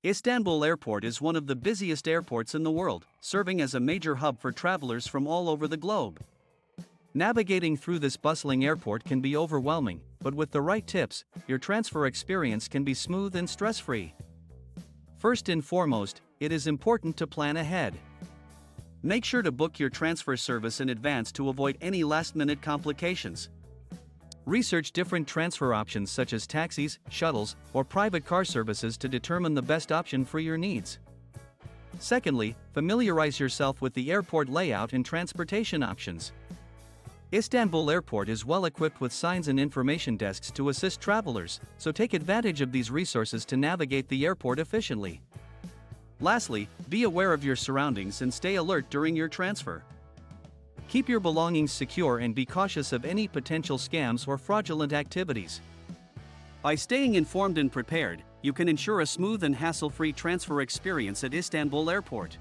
Istanbul Airport is one of the busiest airports in the world, serving as a major hub for travelers from all over the globe. Navigating through this bustling airport can be overwhelming, but with the right tips, your transfer experience can be smooth and stress-free. First and foremost, it is important to plan ahead. Make sure to book your transfer service in advance to avoid any last-minute complications. Research different transfer options such as taxis, shuttles, or private car services to determine the best option for your needs. Secondly, familiarize yourself with the airport layout and transportation options. Istanbul Airport is well equipped with signs and information desks to assist travelers, so take advantage of these resources to navigate the airport efficiently. Lastly, be aware of your surroundings and stay alert during your transfer. Keep your belongings secure and be cautious of any potential scams or fraudulent activities. By staying informed and prepared, you can ensure a smooth and hassle-free transfer experience at Istanbul Airport.